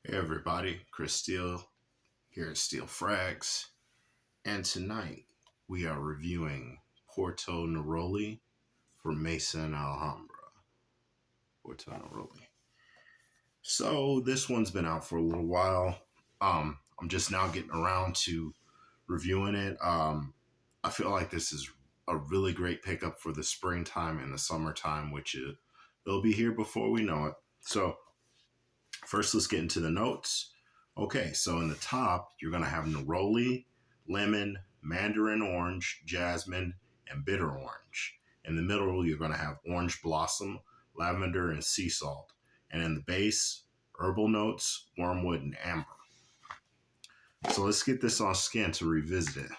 Hey everybody, Chris Steele here at Steel Frags, and tonight we are reviewing Porto Neroli for MAISON Alhambra. Porto Neroli. So this one's been out for a little while. I'm just now getting around to reviewing it. I feel like this is a really great pickup for the springtime and the summertime, it'll be here before we know it. So first, let's get into the notes. Okay, so in the top, you're going to have neroli, lemon, mandarin orange, jasmine, and bitter orange. In the middle, you're going to have orange blossom, lavender, and sea salt. And in the base, herbal notes, wormwood, and amber. So let's get this on skin to revisit it.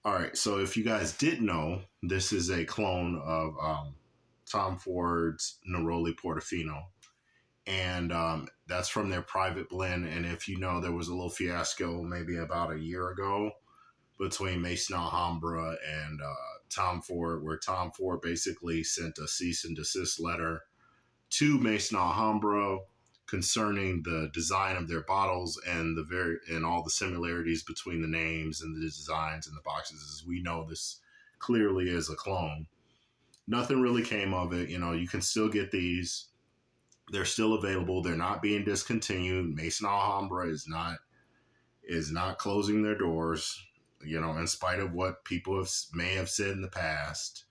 All right, so if you guys didn't know, this is a clone of Tom Ford's Neroli Portofino, and that's from their private blend. And if you know, there was a little fiasco maybe about a year ago between MAISON Alhambra and Tom Ford, where Tom Ford basically sent a cease and desist letter to MAISON Alhambra concerning the design of their bottles and all the similarities between the names and the designs and the boxes. As we know, this clearly is a clone. Nothing really came of it. You know, you can still get these. They're still available. They're not being discontinued. MAISON Alhambra is not closing their doors. You know, in spite of what people may have said in the past,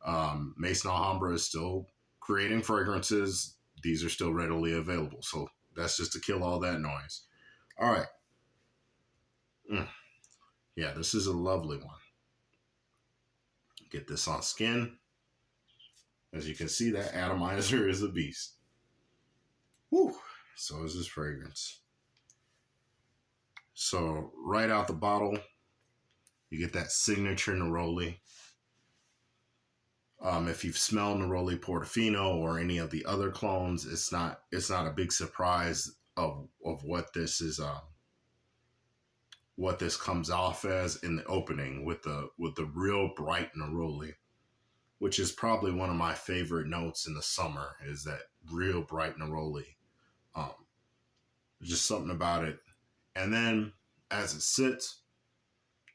MAISON Alhambra is still creating fragrances. These are still readily available. So that's just to kill all that noise. All right. Yeah, this is a lovely one. Get this on skin. As you can see, that atomizer is a beast. Woo! So is this fragrance. So right out the bottle, you get that signature neroli. If you've smelled Neroli Portofino or any of the other clones, it's not a big surprise of what this comes off as in the opening with the real bright neroli, which is probably one of my favorite notes in the summer, is that real bright neroli. Um, just something about it. And then as it sits,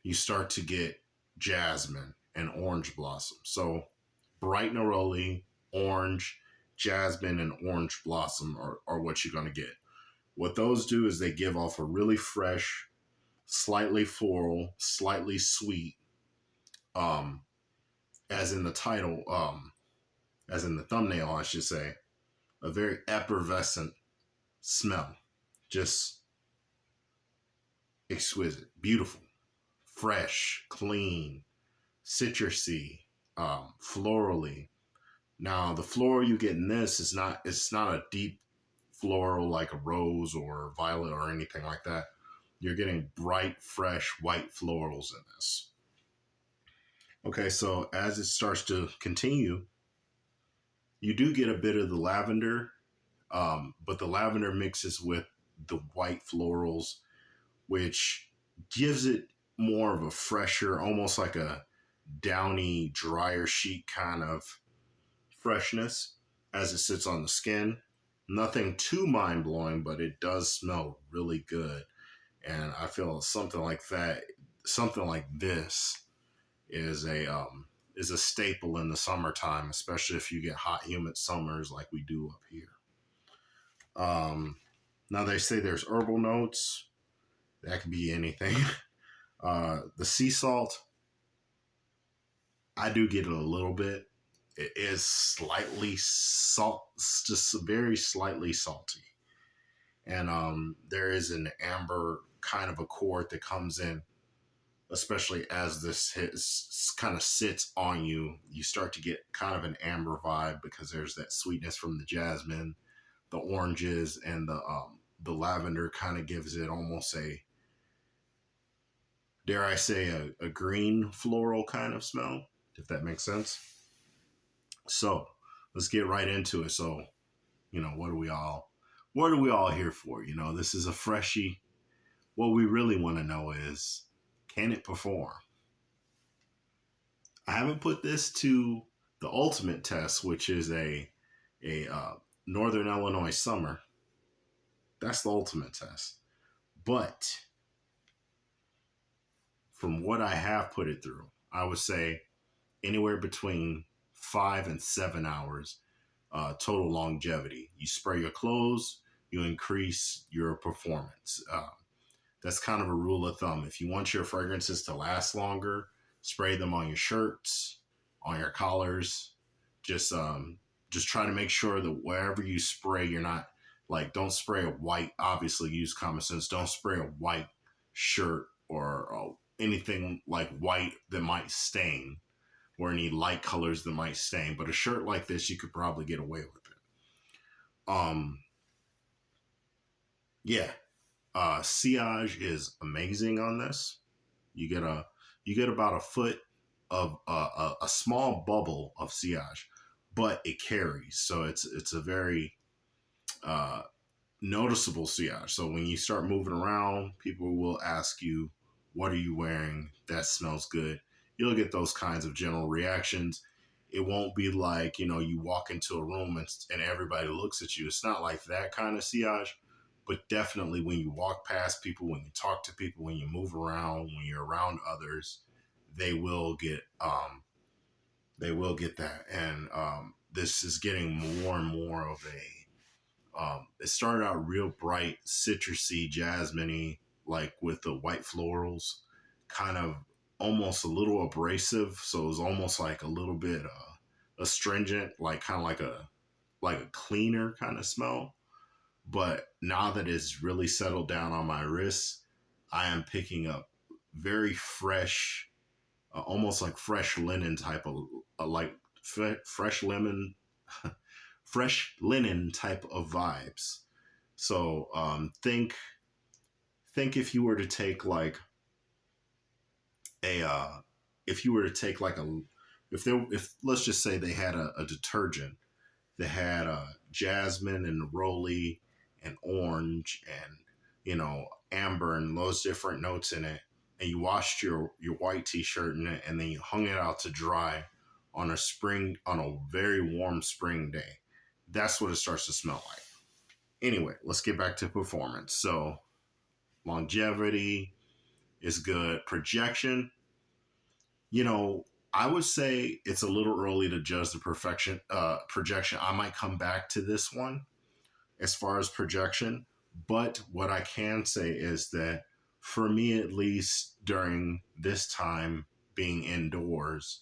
you start to get jasmine and orange blossom. So bright neroli, orange, jasmine, and orange blossom are what you're going to get. What those do is they give off a really fresh, slightly floral, slightly sweet, um, as in the title, as in the thumbnail, I should say, a very effervescent smell. Just exquisite, beautiful, fresh, clean, citrusy, florally. Now, the floral you get in this it's not a deep floral like a rose or violet or anything like that. You're getting bright, fresh, white florals in this. Okay, so as it starts to continue, you do get a bit of the lavender, but the lavender mixes with the white florals, which gives it more of a fresher, almost like a downy, drier sheet kind of freshness as it sits on the skin. Nothing too mind blowing, but it does smell really good. And I feel something like that, something like this, is a staple in the summertime, especially if you get hot, humid summers like we do up here. Now they say there's herbal notes. That could be anything. The sea salt, I do get it a little bit. It is slightly salt, just very slightly salty. And there is an amber kind of accord that comes in, especially as kind of sits on you. You start to get kind of an amber vibe because there's that sweetness from the jasmine, the oranges, and the lavender kind of gives it almost a, dare I say, a green floral kind of smell, if that makes sense. So let's get right into it. So, you know, what are we all here for? You know, this is a freshie. What we really want to know is, can it perform? I haven't put this to the ultimate test, which is a Northern Illinois summer. That's the ultimate test. But from what I have put it through, I would say anywhere between 5 and 7 hours total longevity. You spray your clothes, you increase your performance. That's kind of a rule of thumb. If you want your fragrances to last longer, spray them on your shirts, on your collars. Just just try to make sure that wherever you spray, you're not like, don't spray a white. Obviously, use common sense. Don't spray a white shirt or anything like white that might stain, or any light colors that might stain. But a shirt like this, you could probably get away with it. Yeah, sillage is amazing on this. You get about a foot of a small bubble of sillage, but it carries. So it's a very uh, noticeable sillage. So when you start moving around, people will ask you, "What are you wearing? That smells good." You'll get those kinds of general reactions. It won't be like, you walk into a room and everybody looks at you. It's not like that kind of sillage, but definitely when you walk past people, when you talk to people, when you move around, when you're around others, they will get that. And this is getting more and more of a it started out real bright, citrusy, jasmine-y, like with the white florals, kind of almost a little abrasive. So it was almost like a little bit astringent, like kind of like a cleaner kind of smell. But now that it's really settled down on my wrists, I am picking up very fresh, almost like fresh linen type of, like fresh lemon, fresh linen type of vibes. So think if you were to take like a if you were to take like a if let's just say they had a detergent that had jasmine and neroli and orange and amber and those different notes in it, and you washed your white t-shirt in it, and then you hung it out to dry on a very warm spring day. That's what it starts to smell like. Anyway, let's get back to performance. So longevity is good. Projection, I would say it's a little early to judge the projection. I might come back to this one as far as projection, but what I can say is that for me, at least during this time being indoors,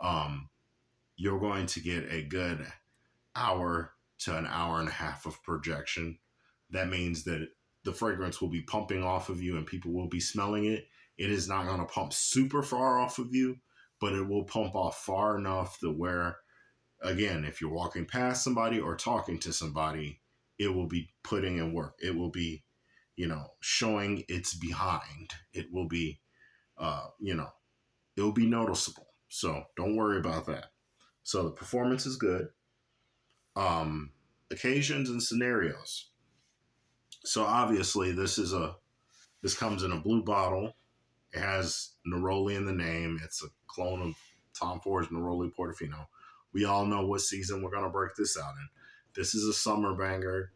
um, you're going to get a good hour to an hour and a half of projection. That means that the fragrance will be pumping off of you and people will be smelling it. It is not going to pump super far off of you, but it will pump off far enough to where, again, if you're walking past somebody or talking to somebody, it will be putting in work. It will be, showing its behind. It will be, it will be noticeable. So don't worry about that. So the performance is good. Occasions and scenarios. So obviously this comes in a blue bottle. It has Neroli in the name. It's a clone of Tom Ford's Neroli Portofino. We all know what season we're going to break this out in. This is a summer banger.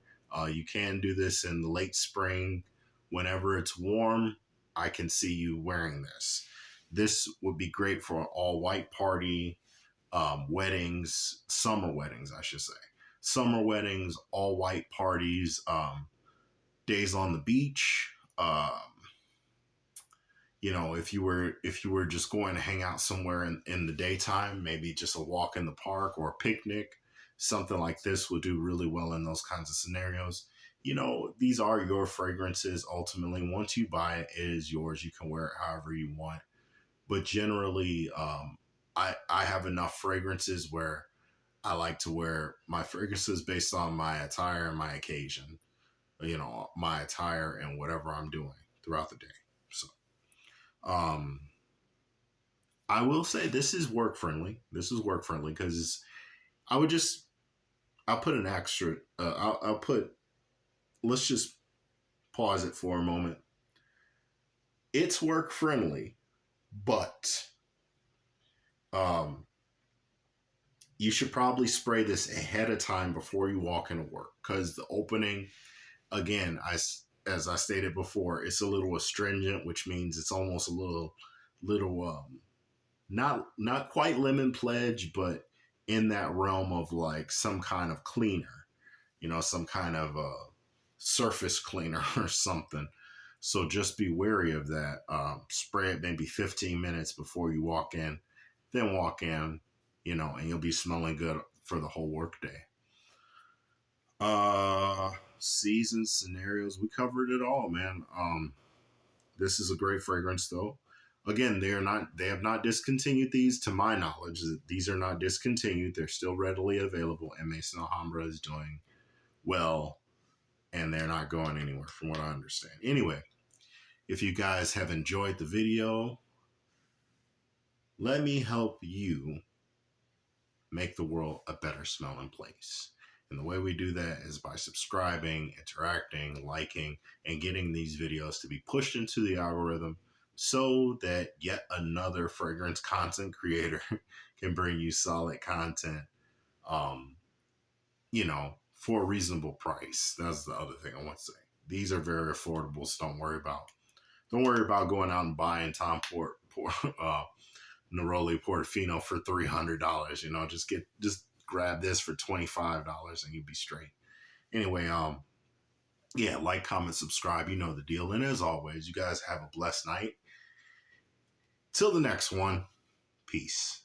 You can do this in the late spring. Whenever it's warm, I can see you wearing this. This would be great for an all-white party, weddings, summer weddings, I should say. Summer weddings, all-white parties, days on the beach. If you were just going to hang out somewhere in the daytime, maybe just a walk in the park or a picnic, something like this would do really well in those kinds of scenarios. These are your fragrances. Ultimately, once you buy it, it is yours. You can wear it however you want. But generally, I have enough fragrances where I like to wear my fragrances based on my attire and my occasion. My attire and whatever I'm doing throughout the day. So, um, I will say this is work friendly. This is work friendly because I would just I'll put an extra. I'll put. Let's just pause it for a moment. It's work friendly, but um, you should probably spray this ahead of time before you walk into work, because the opening again, as I stated before, it's a little astringent, which means it's almost a little not quite lemon pledge, but in that realm of like some kind of cleaner, some kind of surface cleaner or something. So just be wary of that. Spray it maybe 15 minutes before you walk in, then walk in, and you'll be smelling good for the whole workday. Season scenarios, we covered it all, man. This is a great fragrance though. Again, they have not discontinued these to my knowledge. These are not discontinued. They're still readily available, and MAISON Alhambra is doing well, and they're not going anywhere from what I understand. Anyway, if you guys have enjoyed the video, let me help you make the world a better smelling place. And the way we do that is by subscribing, interacting, liking, and getting these videos to be pushed into the algorithm so that yet another fragrance content creator can bring you solid content, for a reasonable price. That's the other thing I want to say. These are very affordable, so don't worry about going out and buying Tom Ford Neroli Portofino for $300. Just grab this for $25 and you'll be straight. Anyway, yeah, like, comment, subscribe. You know the deal. And as always, you guys have a blessed night. Till the next one, peace.